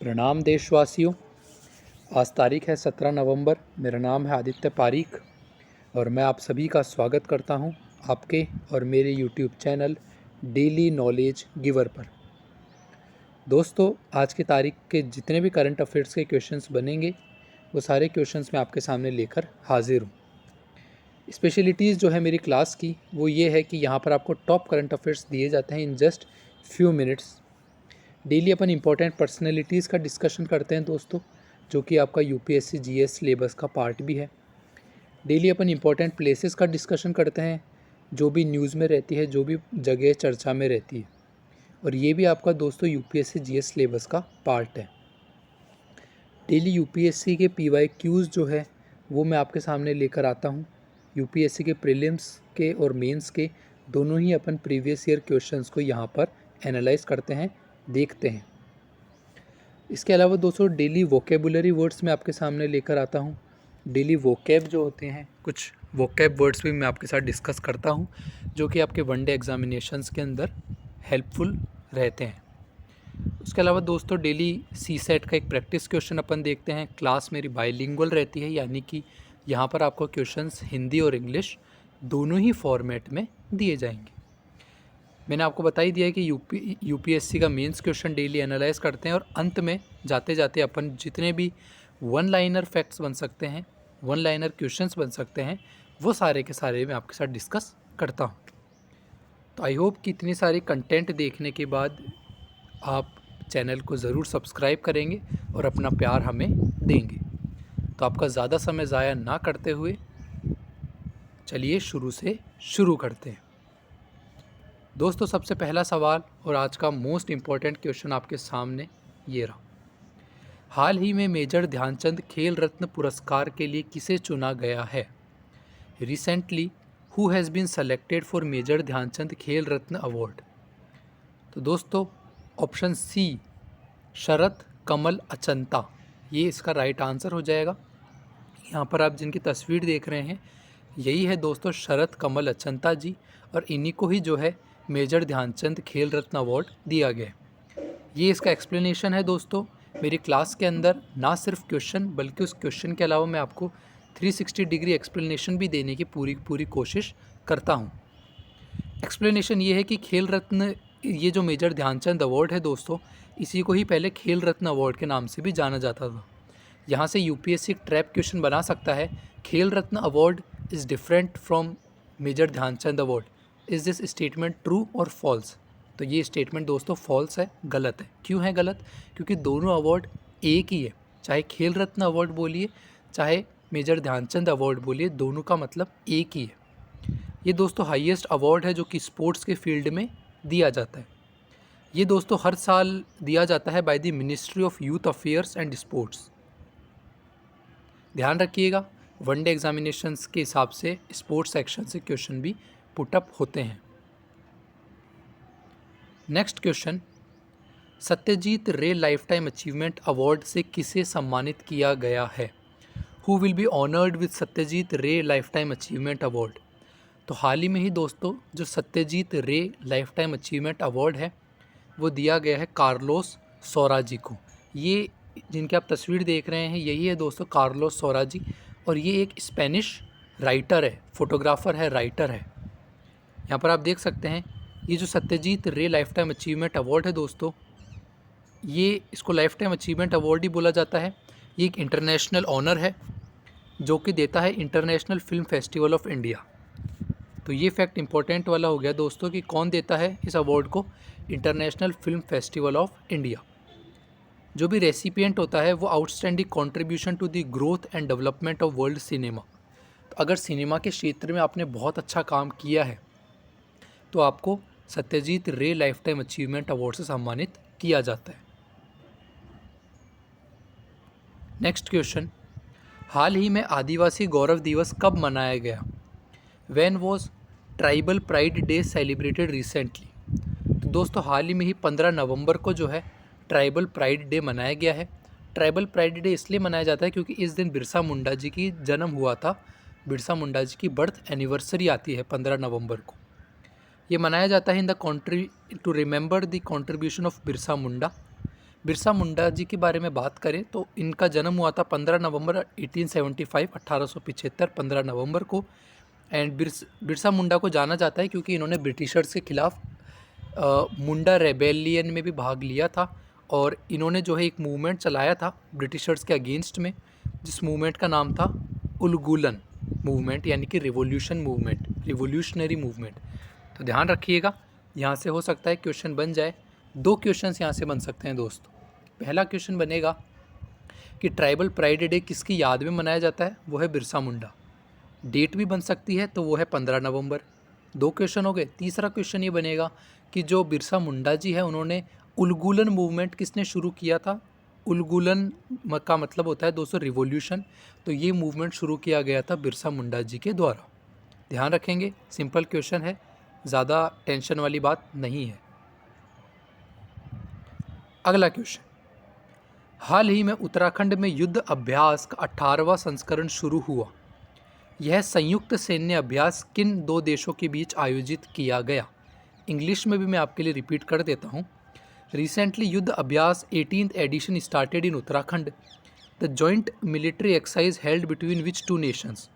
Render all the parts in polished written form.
प्रणाम देशवासियों। आज तारीख है 17 नवंबर। मेरा नाम है आदित्य पारीक और मैं आप सभी का स्वागत करता हूं आपके और मेरे YouTube channel daily knowledge giver पर। दोस्तों, आज की तारीख के जितने भी करंट अफेयर्स के क्वेश्चंस बनेंगे वो सारे क्वेश्चंस मैं आपके सामने लेकर हाजिर हूँ। स्पेशलिटीज़ जो है मेरी क्लास की वो ये है कि यहाँ पर आपको टॉप करंट अफेयर्स दिए जाते हैं in just few minutes. Daily upon important personalities का डिस्कशन करते हैं दोस्तों, जो कि आपका यूपीएससी जीएस सिलेबस का पार्ट भी है। डेली अपन इम्पोर्टेंट प्लेसेस का डिस्कशन करते हैं, जो भी न्यूज़ में रहती है, जो भी जगह चर्चा में रहती है, और ये भी आपका दोस्तों यूपीएससी जीएस सिलेबस का पार्ट है। डेली यूपीएससी के PYQs जो है वो मैं आपके सामने लेकर आता हूँ। यूपीएससी के प्रीलिम्स के और मेंस के दोनों ही अपन प्रीवियस ईयर क्वेश्चंस को यहाँ पर एनालाइज करते हैं, देखते हैं। इसके अलावा दोस्तों डेली वोकेबुलरी वर्ड्स मैं आपके सामने लेकर आता हूँ। डेली वोकैब जो होते हैं, कुछ वोकैब वर्ड्स भी मैं आपके साथ डिस्कस करता हूँ, जो कि आपके वनडे एग्जामिनेशंस के अंदर हेल्पफुल रहते हैं। उसके अलावा दोस्तों डेली CSET का एक प्रैक्टिस क्वेश्चन अपन देखते हैं। क्लास मेरी बाइलिंगुअल रहती है, यानी कि यहाँ पर आपको क्वेश्चंस हिंदी और इंग्लिश दोनों ही फॉर्मेट में दिए जाएंगे। मैंने आपको बता ही दिया है कि यूपीएससी का मेंस क्वेश्चन डेली एनालाइज करते हैं, और अंत में जाते जाते अपन जितने भी वन लाइनर फैक्ट्स बन सकते हैं, वन लाइनर क्वेश्चंस बन सकते हैं, वो सारे के सारे मैं आपके साथ डिस्कस करता हूँ। तो आई होप कि इतनी सारी कंटेंट देखने के बाद आप चैनल को ज़रूर सब्सक्राइब करेंगे और अपना प्यार हमें देंगे। तो आपका ज़्यादा समय ज़ाया ना करते हुए चलिए शुरू से शुरू करते हैं। दोस्तों, सबसे पहला सवाल और आज का मोस्ट इम्पॉर्टेंट क्वेश्चन आपके सामने ये रहा। हाल ही में मेजर ध्यानचंद खेल रत्न पुरस्कार के लिए किसे चुना गया है? Recently who has been selected for Major Dhyan Chand Khel Ratna award? तो दोस्तों ऑप्शन सी शरत कमल अचंता, ये इसका राइट आंसर हो जाएगा। यहाँ पर आप जिनकी तस्वीर देख रहे हैं यही है दोस्तों शरत कमल अचंता जी, और इन्हीं को ही जो है मेजर ध्यानचंद खेल रत्न अवार्ड दिया गया है। ये इसका एक्सप्लेनेशन है दोस्तों। मेरी क्लास के अंदर ना सिर्फ क्वेश्चन बल्कि उस क्वेश्चन के अलावा मैं आपको 360 डिग्री एक्सप्लेनेशन भी देने की पूरी कोशिश करता हूँ। एक्सप्लेनेशन ये है कि खेल रत्न, ये जो मेजर ध्यानचंद अवार्ड है दोस्तों, इसी को ही पहले खेल रत्न अवार्ड के नाम से भी जाना जाता था। यहाँ से यूपीएससी ट्रैप क्वेश्चन बना सकता है, Khel Ratna award is different from major Dhyan Chand award, is this statement true और फॉल्स? तो ये स्टेटमेंट दोस्तों फॉल्स है, गलत है। क्यों है गलत? क्योंकि दोनों अवार्ड एक ही है। चाहे खेल रत्न अवार्ड बोलिए, चाहे मेजर ध्यानचंद अवार्ड बोलिए, दोनों का मतलब एक ही है। ये दोस्तों हाईएस्ट अवार्ड है जो कि स्पोर्ट्स के फील्ड में दिया जाता है। ये दोस्तों हर साल दिया जाता है by the ministry of youth affairs and sports. ध्यान रखिएगा, वनडे एग्जामिनेशंस के हिसाब से स्पोर्ट्स सेक्शन से क्वेश्चन भी पुटअप होते हैं। नेक्स्ट क्वेश्चन, सत्यजीत रे लाइफ टाइम अचीवमेंट अवार्ड से किसे सम्मानित किया गया है? Who will be honoured with Satyajit रे लाइफ टाइम अचीवमेंट अवार्ड? तो हाल ही में ही दोस्तों जो सत्यजीत रे लाइफ टाइम अचीवमेंट अवार्ड है वो दिया गया है कार्लोस सौरा जी को। ये जिनकी आप तस्वीर देख रहे हैं यही है दोस्तों कार्लोस सौरा जी, और ये एक स्पेनिश राइटर है, फोटोग्राफर है, राइटर है। यहाँ पर आप देख सकते हैं ये जो सत्यजीत रे लाइफ टाइम अचीवमेंट अवार्ड है दोस्तों, ये इसको लाइफ टाइम अचीवमेंट अवार्ड ही बोला जाता है। ये एक इंटरनेशनल ऑनर है जो कि देता है international Film Festival of India. तो ये फैक्ट इंपॉर्टेंट वाला हो गया दोस्तों कि कौन देता है इस अवार्ड को? International Film Festival of India. जो भी रेसिपिएंट होता है वो outstanding contribution to the growth and development of world cinema. तो अगर सिनेमा के क्षेत्र में आपने बहुत अच्छा काम किया है तो आपको सत्यजीत रे लाइफ टाइम अचीवमेंट अवार्ड से सम्मानित किया जाता है। नेक्स्ट क्वेश्चन, हाल ही में आदिवासी गौरव दिवस कब मनाया गया? When was tribal pride day celebrated recently? तो दोस्तों हाल ही में ही 15 नवंबर को जो है ट्राइबल प्राइड डे मनाया गया है। ट्राइबल प्राइड डे इसलिए मनाया जाता है क्योंकि इस दिन बिरसा मुंडा जी की जन्म हुआ था। बिरसा मुंडा जी की बर्थ एनिवर्सरी आती है 15 नवंबर को। ये मनाया जाता है in the country to remember the contribution of Birsa Munda. Birsa Munda ji के बारे में बात करें तो इनका जन्म हुआ था 15 नवंबर 1875 1875 15 नवंबर को। एंड बिरसा मुंडा को जाना जाता है क्योंकि इन्होंने ब्रिटिशर्स के खिलाफ मुंडा रेबेलियन में भी भाग लिया था, और इन्होंने जो है एक मूवमेंट चलाया था ब्रिटिशर्स के अगेंस्ट में, जिस मूवमेंट का नाम था उलगुलन मूवमेंट, यानी कि रिवोल्यूशनरी मूवमेंट। तो ध्यान रखिएगा, यहाँ से हो सकता है क्वेश्चन बन जाए। 2 क्वेश्चंस यहाँ से बन सकते हैं दोस्तों। पहला क्वेश्चन बनेगा कि ट्राइबल प्राइड डे किसकी याद में मनाया जाता है, वो है बिरसा मुंडा। डेट भी बन सकती है, तो वो है 15 नवंबर। 2 क्वेश्चन हो गए। तीसरा क्वेश्चन ये बनेगा कि जो बिरसा मुंडा जी है उन्होंने उलगुलन मूवमेंट किसने शुरू किया था। उलगुलन का मतलब होता है दोस्तों रिवॉल्यूशन, तो ये मूवमेंट शुरू किया गया था बिरसा मुंडा जी के द्वारा। ध्यान रखेंगे, सिंपल क्वेश्चन है, ज़्यादा टेंशन वाली बात नहीं है। अगला क्वेश्चन, हाल ही में उत्तराखंड में युद्ध अभ्यास का 18वां संस्करण शुरू हुआ। यह संयुक्त सैन्य अभ्यास किन 2 देशों के बीच आयोजित किया गया। इंग्लिश में भी मैं आपके लिए रिपीट कर देता हूँ। Recently Yudh Abhyas 18th edition started in Uttarakhand. The joint military exercise held between which 2 nations.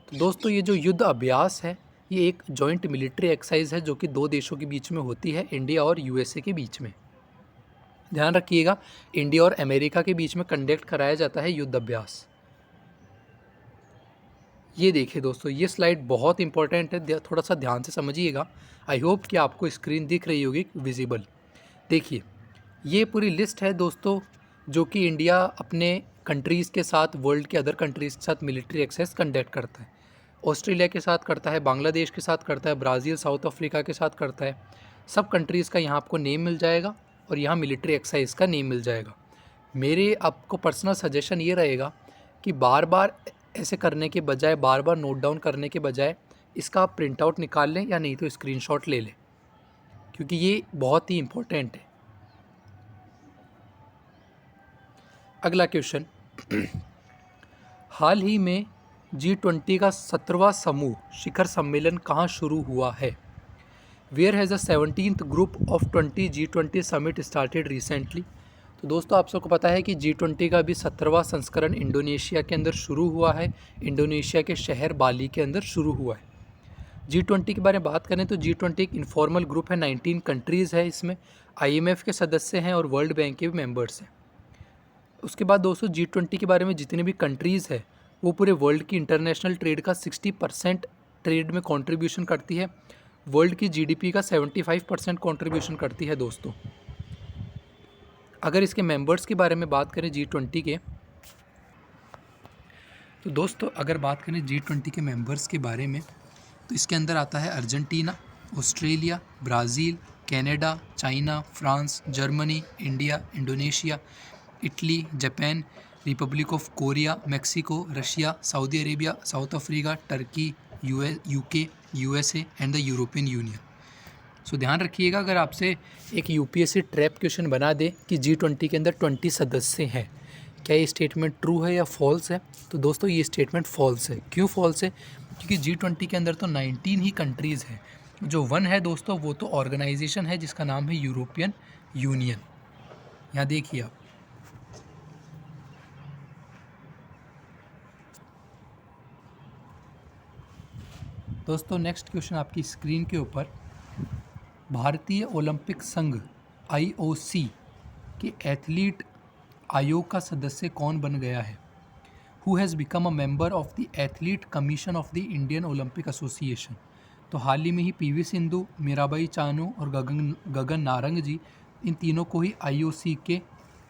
तो दोस्तों ये जो युद्ध अभ्यास है ये एक जॉइंट मिलिट्री एक्सरसाइज है जो कि 2 देशों के बीच में होती है, इंडिया और यूएसए के बीच में। ध्यान रखिएगा, इंडिया और अमेरिका के बीच में कंडक्ट कराया जाता है युद्ध अभ्यास। ये देखिए दोस्तों, ये स्लाइड बहुत इंपॉर्टेंट है, थोड़ा सा ध्यान से समझिएगा। आई होप कि आपको स्क्रीन दिख रही होगी विजिबल। देखिए ये पूरी लिस्ट है दोस्तों जो कि इंडिया अपने कंट्रीज़ के साथ, वर्ल्ड के अदर कंट्रीज़ के साथ मिलिट्री एक्सरसाइज कंडक्ट करता है। ऑस्ट्रेलिया के साथ करता है, बांग्लादेश के साथ करता है, ब्राज़ील, साउथ अफ्रीका के साथ करता है। सब कंट्रीज़ का यहाँ आपको नेम मिल जाएगा और यहाँ मिलिट्री एक्सरसाइज का नेम मिल जाएगा। मेरे आपको पर्सनल सजेशन ये रहेगा कि बार बार ऐसे करने के बजाय, बार बार नोट डाउन करने के बजाय इसका आप प्रिंट आउट निकाल लें या नहीं तो स्क्रीनशॉट ले लें, क्योंकि ये बहुत ही इम्पोर्टेंट है। अगला क्वेश्चन, हाल ही में G20 का 17वां समूह शिखर सम्मेलन कहाँ शुरू हुआ है। Where has the 17th group of 20 G20 summit started recently. तो दोस्तों आप सबको पता है कि G20 का भी 17वां संस्करण इंडोनेशिया के अंदर शुरू हुआ है। इंडोनेशिया के शहर बाली के अंदर शुरू हुआ है। G20 के बारे में बात करें तो G20 एक इनफॉर्मल ग्रुप है, 19 कंट्रीज़ है, इसमें IMF के सदस्य हैं और वर्ल्ड बैंक के भी मेंबर्स हैं। उसके बाद दोस्तों G20 के बारे में जितनी भी कंट्रीज़ है वो पूरे वर्ल्ड की इंटरनेशनल ट्रेड का 60% ट्रेड में कंट्रीब्यूशन करती है। वर्ल्ड की GDP का 75% कंट्रीब्यूशन करती है दोस्तों। अगर इसके मेंबर्स के बारे में बात करें G20 के, तो दोस्तों अगर बात करें G20 के मेंबर्स के बारे में तो इसके अंदर आता है Argentina, Australia, Brazil, Canada, China, France, Germany, India, Indonesia, Italy, Japan, republic of Korea, Mexico, Russia, Saudi Arabia, South Africa, Turkey, UK, USA and the European Union. So ध्यान रखिएगा, अगर आपसे एक यूपीएससी ट्रैप क्वेश्चन बना दे कि G20 के अंदर 20 सदस्य हैं, क्या ये स्टेटमेंट ट्रू है या फॉल्स है, तो दोस्तों ये स्टेटमेंट फॉल्स है। क्यों फॉल्स है? क्योंकि G20 के अंदर तो 19 ही कंट्रीज़ हैं। जो 1 है दोस्तों वो तो ऑर्गेनाइजेशन है जिसका नाम है यूरोपियन यूनियन। यहाँ देखिए आप, दोस्तों नेक्स्ट क्वेश्चन आपकी स्क्रीन के ऊपर, भारतीय ओलंपिक संघ IOC के एथलीट आयोग का सदस्य कौन बन गया है। Who has become a member of the athlete commission of the Indian Olympic association. तो हाल ही में ही PV सिंधु, मीराबाई चानू और गगन नारंग जी, इन तीनों को ही IOC के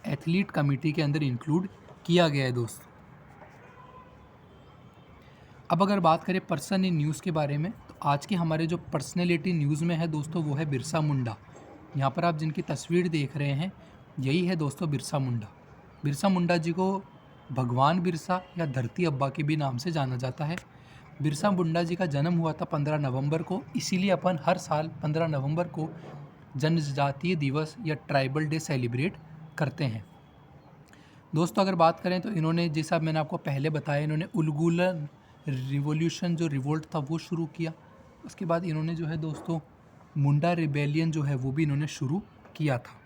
एथलीट कमेटी के अंदर इंक्लूड किया गया है दोस्तों। अब अगर बात करें पर्सन इन न्यूज़ के बारे में, तो आज के हमारे जो पर्सनैलिटी न्यूज़ में है दोस्तों वो है बिरसा मुंडा। यहाँ पर आप जिनकी तस्वीर देख रहे हैं यही है दोस्तों बिरसा मुंडा। बिरसा मुंडा जी को भगवान बिरसा या धरती अब्बा के भी नाम से जाना जाता है। बिरसा मुंडा जी का जन्म हुआ था 15 नवंबर को, इसीलिए अपन हर साल 15 नवंबर को जनजातीय दिवस या ट्राइबल डे सेलिब्रेट करते हैं। दोस्तों अगर बात करें तो इन्होंने, जैसा मैंने आपको पहले बताया, इन्होंने उलगुलन रिवॉल्यूशन जो रिवोल्ट था वो शुरू किया। उसके बाद इन्होंने जो है दोस्तों मुंडा रिबेलियन जो है वो भी इन्होंने शुरू किया था।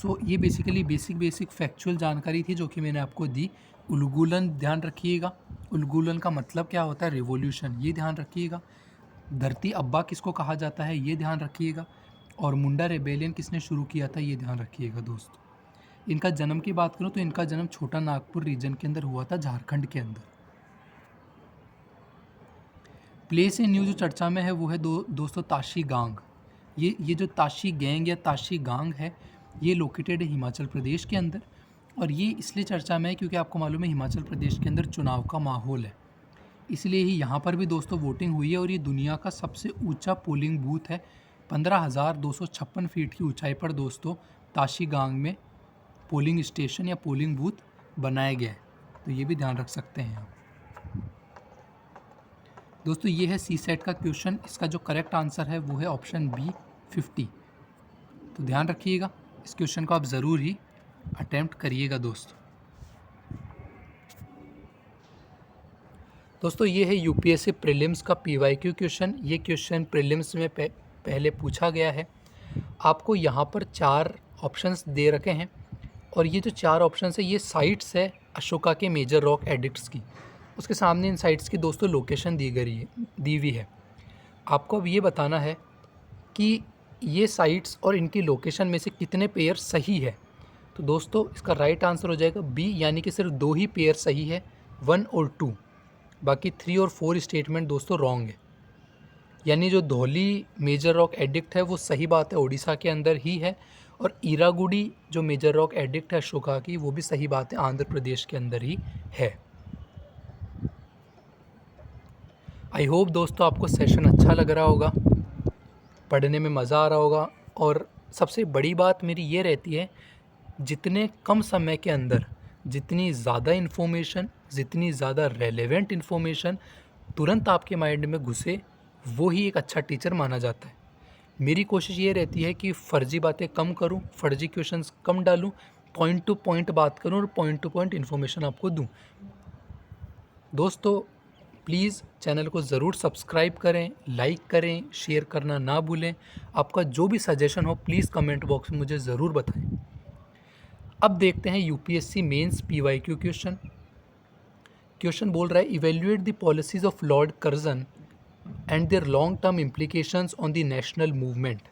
सो ये बेसिकली बेसिक फैक्चुअल जानकारी थी जो कि मैंने आपको दी। उलगुलन ध्यान रखिएगा, उलगुलन का मतलब क्या होता है, रिवॉल्यूशन, ये ध्यान रखिएगा। धरती अब्बा किसको कहा जाता है, ये ध्यान रखिएगा। और मुंडा रेबेलियन किसने शुरू किया था, ये ध्यान रखिएगा दोस्तों। इनका जन्म की बात करूँ तो इनका जन्म छोटा नागपुर रीजन के अंदर हुआ था, झारखंड के अंदर। प्लेस इन न्यू जो चर्चा में है वो है दोस्तों ताशी गांग। ये जो ताशी गैंग या ताशी गांग है, ये लोकेटेड है हिमाचल प्रदेश के अंदर। और ये इसलिए चर्चा में है क्योंकि आपको मालूम है हिमाचल प्रदेश के अंदर चुनाव का माहौल है, इसलिए ही यहाँ पर भी दोस्तों वोटिंग हुई है। और ये दुनिया का सबसे ऊंचा पोलिंग बूथ है, 15,256 फीट की ऊंचाई पर दोस्तों ताशी गांग में पोलिंग स्टेशन या पोलिंग बूथ बनाया गया है, तो ये भी ध्यान रख सकते हैं आप दोस्तों। ये है सी सेट का क्वेश्चन, इसका जो करेक्ट आंसर है वो है ऑप्शन बी 50। तो ध्यान रखिएगा, इस क्वेश्चन को आप ज़रूर ही अटेम्प्ट करिएगा दोस्तों ये है यूपीएससी प्रीलिम्स का पीवाईक्यू क्वेश्चन। ये क्वेश्चन प्रीलिम्स में पहले पूछा गया है। आपको यहाँ पर 4 ऑप्शंस दे रखे हैं और ये जो 4 ऑप्शंस है ये साइट्स है अशोका के मेजर रॉक एडिक्ट्स की। उसके सामने इन साइट्स की दोस्तों लोकेशन दी हुई है। आपको अब ये बताना है कि ये साइट्स और इनकी लोकेशन में से कितने पेयर सही है। तो दोस्तों इसका राइट आंसर हो जाएगा बी, यानी कि सिर्फ 2 ही पेयर सही है, 1 और 2। बाकी 3 और 4 स्टेटमेंट दोस्तों रॉन्ग है। यानी जो धौली मेजर रॉक एडिक्ट है वो सही बात है, उड़ीसा के अंदर ही है। और ईरागुडी जो मेजर रॉक एडिक्ट है अशोका की, वो भी सही बात है, आंध्र प्रदेश के अंदर ही है। आई होप दोस्तों आपको सेशन अच्छा लग रहा होगा, पढ़ने में मज़ा आ रहा होगा। और सबसे बड़ी बात मेरी ये रहती है, जितने कम समय के अंदर जितनी ज़्यादा इन्फॉर्मेशन, जितनी ज़्यादा रेलेवेंट इन्फॉर्मेशन तुरंत आपके माइंड में घुसे, वो ही एक अच्छा टीचर माना जाता है। मेरी कोशिश ये रहती है कि फ़र्जी बातें कम करूं, फर्जी क्वेश्चंस कम डालूं, पॉइंट टू पॉइंट बात करूं और पॉइंट टू पॉइंट इन्फॉर्मेशन आपको दूं। दोस्तों प्लीज़ चैनल को ज़रूर सब्सक्राइब करें, लाइक करें, शेयर करना ना भूलें। आपका जो भी सजेशन हो प्लीज़ कमेंट बॉक्स में मुझे ज़रूर बताएं। अब देखते हैं UPSC Mains PYQ question. Question बोल रहा है evaluate the policies of Lord Curzon and their long term implications on the national movement.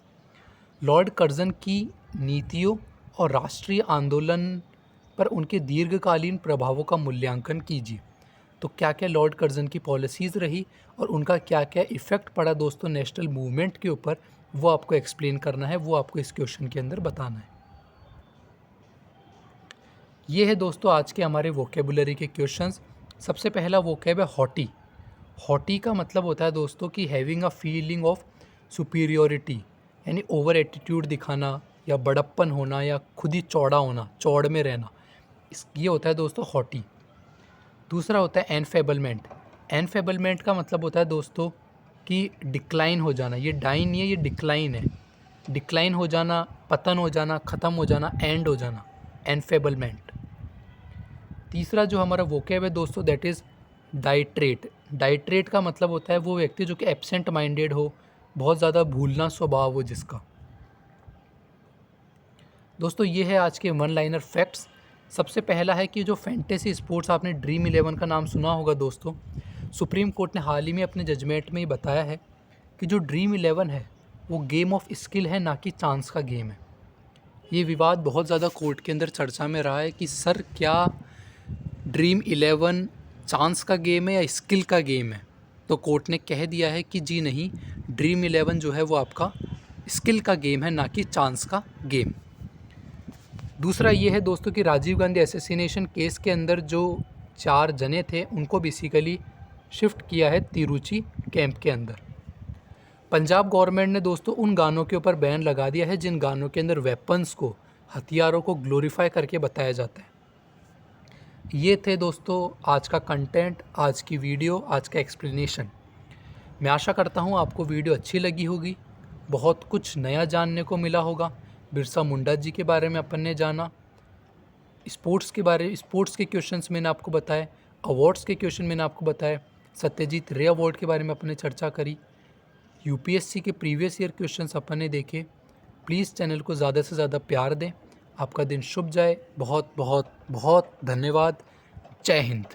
Lord Curzon की नीतियों और राष्ट्रीय आंदोलन पर उनके दीर्घकालीन प्रभावों का मूल्यांकन कीजिए। तो क्या क्या लॉर्ड कर्जन की पॉलिसीज़ रही और उनका क्या क्या इफ़ेक्ट पड़ा दोस्तों नेशनल मूवमेंट के ऊपर, वो आपको एक्सप्लेन करना है, वो आपको इस क्वेश्चन के अंदर बताना है। ये है दोस्तों आज के हमारे वोकेबुलरी के क्वेश्चंस। सबसे पहला वोकेब है हॉटी। हॉटी का मतलब होता है दोस्तों कि having a feeling of superiority, यानी ओवर एटीट्यूड दिखाना या बड़प्पन होना या खुद ही चौड़ा होना, चौड़ में रहना, ये होता है दोस्तों हॉटी। दूसरा होता है एनफेबलमेंट। एनफेबलमेंट का मतलब होता है दोस्तों कि डिक्लाइन हो जाना, ये डाइन नहीं है, ये डिक्लाइन है। डिक्लाइन हो जाना, पतन हो जाना, ख़त्म हो जाना, एंड हो जाना, एनफेबलमेंट। तीसरा जो हमारा वोकेब है दोस्तों दैट इज़ डाइट्रेट। डाइट्रेट का मतलब होता है वो व्यक्ति जो कि एब्सेंट माइंडेड हो, बहुत ज़्यादा भूलना स्वभाव हो जिसका। दोस्तों ये है आज के 1 लाइनर फैक्ट्स। सबसे पहला है कि जो फैंटेसी स्पोर्ट्स, आपने ड्रीम 11 का नाम सुना होगा दोस्तों। सुप्रीम कोर्ट ने हाल ही में अपने जजमेंट में ये बताया है कि जो ड्रीम 11 है वो गेम ऑफ स्किल है, ना कि चांस का गेम है। ये विवाद बहुत ज़्यादा कोर्ट के अंदर चर्चा में रहा है कि सर क्या ड्रीम 11 चांस का गेम है या स्किल का गेम है। तो कोर्ट ने कह दिया है कि जी नहीं, ड्रीम 11 जो है वो आपका स्किल का गेम है, ना कि चांस का गेम। दूसरा ये है दोस्तों कि राजीव गांधी असैसिनेशन केस के अंदर जो 4 जने थे उनको बेसिकली शिफ्ट किया है तिरुचि कैंप के अंदर। पंजाब गवर्नमेंट ने दोस्तों उन गानों के ऊपर बैन लगा दिया है जिन गानों के अंदर वेपन्स को, हथियारों को ग्लोरीफाई करके बताया जाता है। ये थे दोस्तों आज का कंटेंट, आज की वीडियो, आज का एक्सप्लेनेशन। मैं आशा करता हूँ आपको वीडियो अच्छी लगी होगी, बहुत कुछ नया जानने को मिला होगा। बिरसा मुंडा जी के बारे में अपन ने जाना, स्पोर्ट्स के क्वेश्चंस मैंने आपको बताए, अवार्ड्स के क्वेश्चन मैंने आपको बताए, सत्यजीत रे अवार्ड के बारे में अपन ने चर्चा करी, यूपीएससी के प्रीवियस ईयर क्वेश्चंस अपन ने देखे। प्लीज़ चैनल को ज़्यादा से ज़्यादा प्यार दें। आपका दिन शुभ जाए। बहुत बहुत बहुत धन्यवाद। जय हिंद।